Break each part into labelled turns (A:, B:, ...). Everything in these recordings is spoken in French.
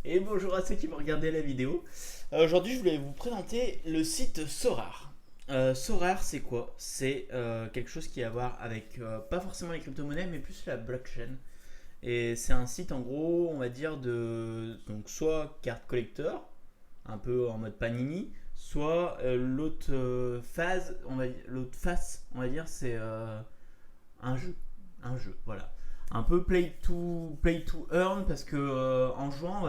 A: Et bonjour à ceux qui vont regarder la vidéo. Aujourd'hui, je voulais vous présenter le site Sorare. Sorare, c'est quoi? C'est quelque chose qui a à voir avec pas forcément les crypto-monnaies, mais plus la blockchain. Et c'est un site en gros, on va dire, de donc soit carte collector, un peu en mode Panini, soit l'autre face, on va dire, c'est un jeu, voilà. Un peu play to earn parce que en jouant,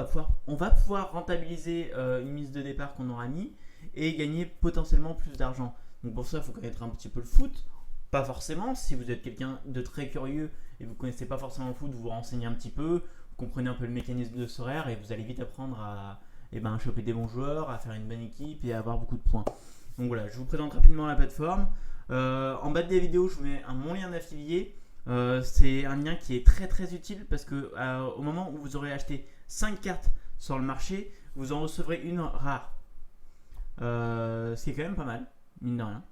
A: on va pouvoir rentabiliser une mise de départ qu'on aura mis et gagner potentiellement plus d'argent. Donc pour ça, il faut connaître un petit peu le foot. Pas forcément, si vous êtes quelqu'un de très curieux et vous ne connaissez pas forcément le foot, vous vous renseignez un petit peu, vous comprenez un peu le mécanisme de Sorare et vous allez vite apprendre à choper des bons joueurs, à faire une bonne équipe et à avoir beaucoup de points. Donc voilà, je vous présente rapidement la plateforme. En bas de la vidéo, je vous mets mon lien d'affilié. C'est un lien qui est très très utile parce que au moment où vous aurez acheté 5 cartes sur le marché, vous en recevrez une rare. Ce qui est quand même pas mal, mine de rien.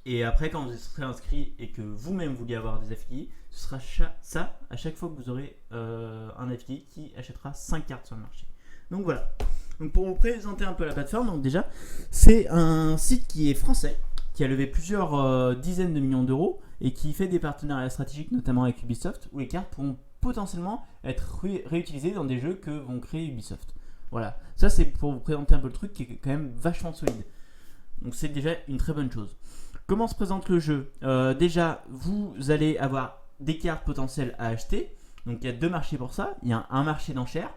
A: Et après, quand vous serez inscrit et que vous-même vouliez avoir des affiliés, ce sera ça à chaque fois que vous aurez un affilié qui achètera 5 cartes sur le marché. Donc voilà. Donc pour vous présenter un peu la plateforme, donc déjà, c'est un site qui est français, qui a levé plusieurs dizaines de millions d'euros et qui fait des partenariats stratégiques, notamment avec Ubisoft, où les cartes pourront potentiellement être réutilisées dans des jeux que vont créer Ubisoft. Voilà, ça c'est pour vous présenter un peu le truc qui est quand même vachement solide. Donc c'est déjà une très bonne chose. Comment se présente le jeu? Déjà, vous allez avoir des cartes potentielles à acheter. Donc il y a deux marchés pour ça. Il y a un marché d'enchères.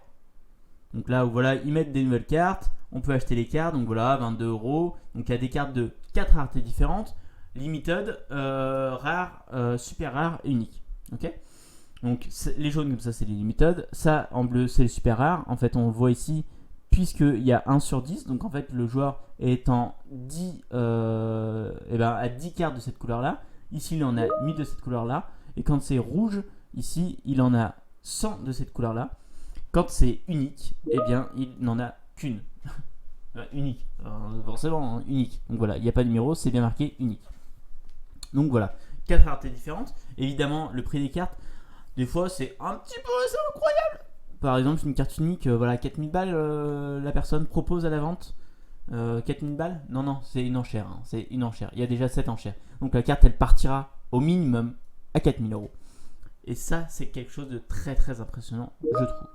A: Donc là où voilà, ils mettent des nouvelles cartes. On peut acheter les cartes. Donc voilà, 22 euros. Donc il y a des cartes de 4 raretés différentes. Limited, rare, super rare et unique. Ok. Donc les jaunes comme ça c'est les limited. Ça en bleu c'est les super rares. En fait on le voit ici puisqu'il y a 1 sur 10. Donc en fait le joueur est en 10, à 10 cartes de cette couleur là. Ici il en a 1000 de cette couleur là. Et quand c'est rouge, ici il en a 100 de cette couleur là. Quand c'est unique, eh bien il n'en a qu'une. Unique, forcément hein, unique. Donc voilà, il n'y a pas de numéro, c'est bien marqué unique. Donc voilà, 4 raretés différentes. Évidemment, le prix des cartes, des fois c'est un petit peu assez incroyable. Par exemple, une carte unique, voilà, 4000 balles, la personne propose à la vente. 4000 balles. Non, non, c'est une enchère. Hein, c'est une enchère. Il y a déjà 7 enchères. Donc la carte, elle partira au minimum à 4000 euros. Et ça, c'est quelque chose de très très impressionnant, je trouve.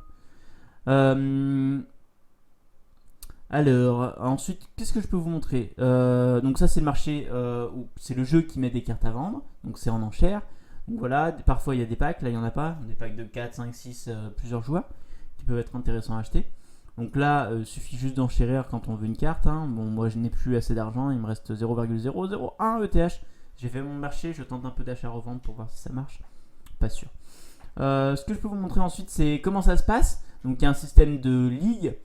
A: Alors, ensuite, qu'est-ce que je peux vous montrer? Donc ça, c'est le marché, c'est le jeu qui met des cartes à vendre. Donc c'est en enchère. Donc voilà, parfois il y a des packs, là il n'y en a pas. Des packs de 4, 5, 6, plusieurs joueurs qui peuvent être intéressants à acheter. Donc là, il suffit juste d'enchérir quand on veut une carte. Hein. Bon, moi je n'ai plus assez d'argent, il me reste 0,001 ETH. J'ai fait mon marché, je tente un peu d'achat-revente pour voir si ça marche. Pas sûr. Ce que je peux vous montrer ensuite, c'est comment ça se passe. Donc il y a un système de ligue.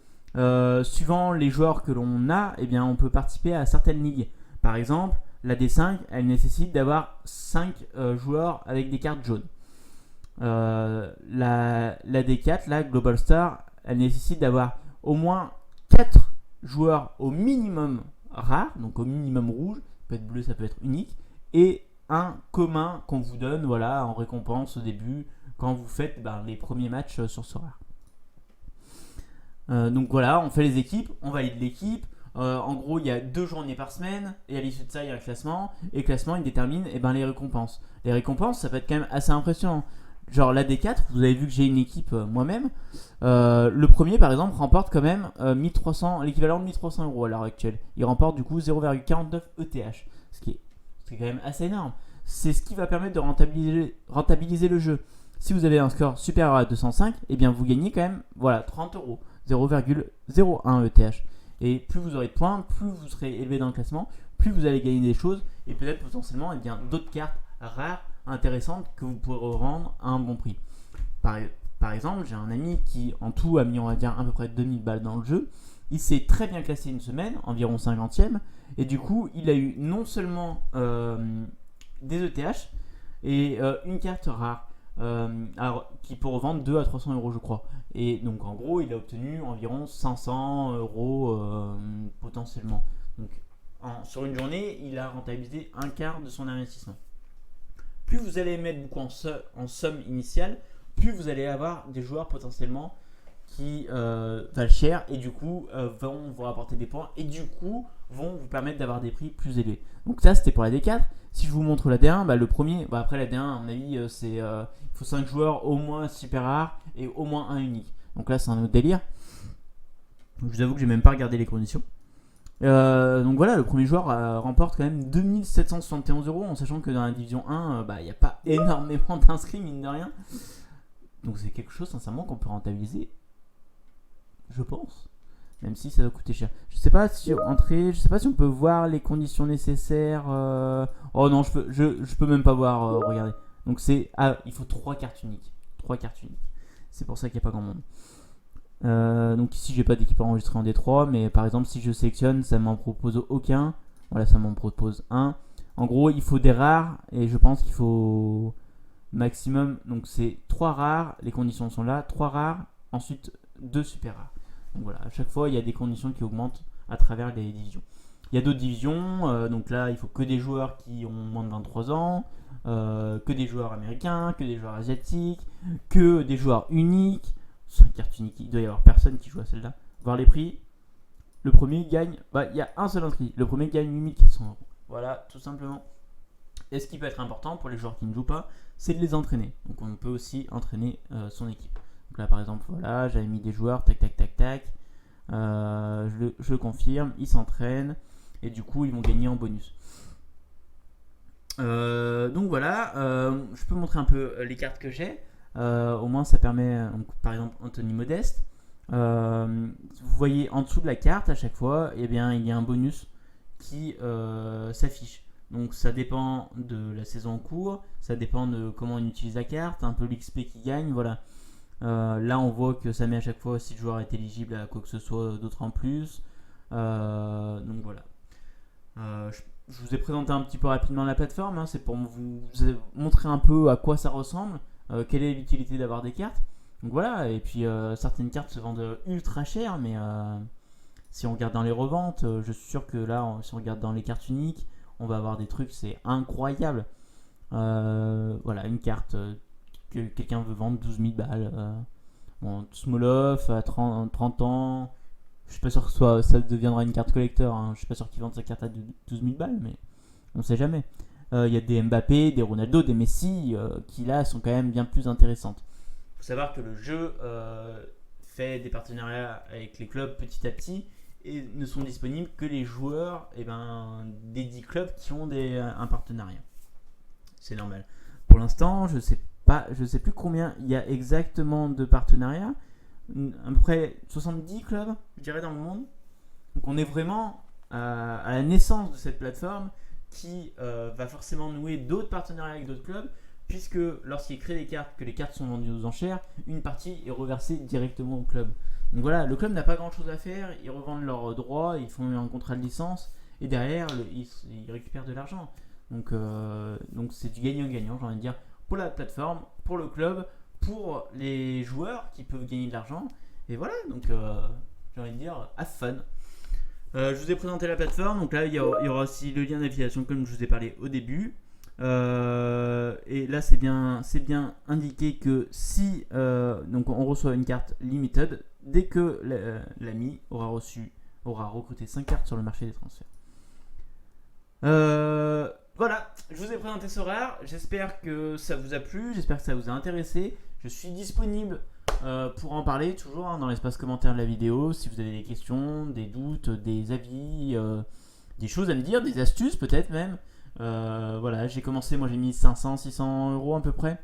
A: Suivant les joueurs que l'on a, eh bien, on peut participer à certaines ligues. Par exemple, la D5, elle nécessite d'avoir 5 joueurs avec des cartes jaunes. La D4, la Global Star, elle nécessite d'avoir au moins 4 joueurs au minimum rares, donc au minimum rouge, ça peut être bleu, ça peut être unique, et un commun qu'on vous donne voilà, en récompense au début quand vous faites les premiers matchs sur Sorare. Donc voilà, on fait les équipes, on valide l'équipe. En gros, il y a 2 journées par semaine, et à l'issue de ça, il y a un classement. Et le classement, il détermine les récompenses. Les récompenses, ça peut être quand même assez impressionnant. Genre la D4, vous avez vu que j'ai une équipe moi-même. Le premier, par exemple, remporte quand même 1300, l'équivalent de 1300 euros à l'heure actuelle. Il remporte du coup 0,49 ETH, ce qui est quand même assez énorme. C'est ce qui va permettre de rentabiliser le jeu. Si vous avez un score supérieur à 205, eh bien vous gagnez quand même 30 euros. 0,01 ETH. Et plus vous aurez de points, plus vous serez élevé dans le classement, plus vous allez gagner des choses et peut-être potentiellement d'autres cartes rares intéressantes que vous pourrez revendre à un bon prix. Par exemple, j'ai un ami qui en tout a mis on va dire à peu près 2000 balles dans le jeu. Il s'est très bien classé une semaine, environ 50e, et du coup il a eu non seulement des ETH et une carte rare. Qui peut revendre 2 à 300 euros je crois, et donc en gros il a obtenu environ 500 euros potentiellement. Donc sur une journée il a rentabilisé un quart de son investissement. Plus vous allez mettre beaucoup en somme initiale, plus vous allez avoir des joueurs potentiellement qui valent cher et du coup vont vous rapporter des points et du coup vont vous permettre d'avoir des prix plus élevés. Donc ça c'était pour la D4. Si je vous montre la D1, le premier, après la D1 à mon avis c'est il faut 5 joueurs, au moins super rares et au moins un unique. Donc là c'est un autre délire. Donc, je vous avoue que j'ai même pas regardé les conditions. Donc voilà, le premier joueur remporte quand même 2771 euros en sachant que dans la division 1, il n'y a pas énormément d'inscrits mine de rien. Donc c'est quelque chose sincèrement qu'on peut rentabiliser, je pense, même si ça va coûter cher. Je sais pas si on peut voir les conditions nécessaires. Oh non, je peux même pas voir. Regardez. Donc il faut 3 cartes uniques. 3 cartes uniques. C'est pour ça qu'il n'y a pas grand monde. Donc ici j'ai pas d'équipe enregistrée en D3, mais par exemple si je sélectionne, ça m'en propose aucun. Voilà, ça m'en propose un. En gros, il faut des rares et je pense qu'il faut maximum. Donc c'est 3 rares, les conditions sont là, 3 rares, ensuite 2 super rares. Donc voilà, à chaque fois il y a des conditions qui augmentent à travers les divisions. Il y a d'autres divisions, donc là il faut que des joueurs qui ont moins de 23 ans, que des joueurs américains, que des joueurs asiatiques, que des joueurs uniques. 5 cartes uniques, il doit y avoir personne qui joue à celle-là. Voir les prix, le premier gagne, il y a un seul inscrit, le premier gagne 8400 euros. Voilà, tout simplement. Et ce qui peut être important pour les joueurs qui ne jouent pas, c'est de les entraîner. Donc on peut aussi entraîner son équipe. Donc là par exemple, voilà, j'avais mis des joueurs, tac tac tac tac. Je confirme, ils s'entraînent et du coup ils vont gagner en bonus. Donc voilà, je peux montrer un peu les cartes que j'ai. Au moins ça permet, donc, par exemple Anthony Modeste. Vous voyez en dessous de la carte à chaque fois, il y a un bonus qui s'affiche. Donc ça dépend de la saison en cours, ça dépend de comment on utilise la carte, un peu l'XP qui gagne, voilà. Là on voit que ça met à chaque fois si le joueur est éligible à quoi que ce soit d'autre en plus. Donc voilà. Je vous ai présenté un petit peu rapidement la plateforme, hein, c'est pour vous montrer un peu à quoi ça ressemble, quelle est l'utilité d'avoir des cartes. Donc voilà, et puis certaines cartes se vendent ultra cher, mais si on regarde dans les reventes, je suis sûr que là, si on regarde dans les cartes uniques, on va avoir des trucs, c'est incroyable. Voilà, une carte que quelqu'un veut vendre 12 000 balles. Bon, Smolov à 30 ans, je suis pas sûr que ça deviendra une carte collector. Hein. Je suis pas sûr qu'il vende sa carte à 12 000 balles, mais on sait jamais. Il y a des Mbappé, des Ronaldo, des Messi qui là sont quand même bien plus intéressantes. Il faut savoir que le jeu fait des partenariats avec les clubs petit à petit et ne sont disponibles que les joueurs des 10 clubs qui ont un partenariat. C'est normal. Pour l'instant, je sais plus combien il y a exactement de partenariats. À peu près 70 clubs, je dirais, dans le monde. Donc on est vraiment à la naissance de cette plateforme qui va forcément nouer d'autres partenariats avec d'autres clubs, puisque lorsqu'ils créent des cartes, que les cartes sont vendues aux enchères, une partie est reversée directement au club. Donc voilà, le club n'a pas grand chose à faire, ils revendent leurs droits, ils font un contrat de licence, et derrière, ils récupèrent de l'argent. Donc c'est du gagnant-gagnant, j'ai envie de dire, pour la plateforme, pour le club, pour les joueurs qui peuvent gagner de l'argent. Et voilà, donc j'ai envie de dire, have fun. Je vous ai présenté la plateforme, donc là il y aura aussi le lien d'affiliation comme je vous ai parlé au début. Et là c'est bien indiqué que si donc on reçoit une carte limited dès que l'ami aura recruté 5 cartes sur le marché des transferts. Voilà, je vous ai présenté ce rare, j'espère que ça vous a plu, j'espère que ça vous a intéressé. Je suis disponible pour en parler toujours dans l'espace commentaire de la vidéo. Si vous avez des questions, des doutes, des avis, des choses à me dire, des astuces peut-être même. Voilà, j'ai commencé, moi j'ai mis 500-600 euros à peu près.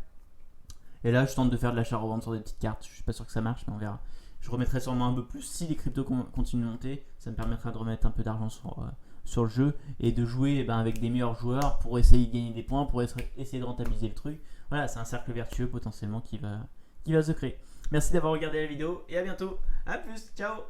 A: Et là je tente de faire de l'achat-revente sur des petites cartes, je suis pas sûr que ça marche mais on verra. Je remettrai sûrement un peu plus si les cryptos continuent de monter, ça me permettra de remettre un peu d'argent sur le jeu et de jouer avec des meilleurs joueurs pour essayer de gagner des points, pour essayer de rentabiliser le truc. Voilà, c'est un cercle vertueux potentiellement qui va se créer. Merci d'avoir regardé la vidéo et à bientôt. A plus, ciao.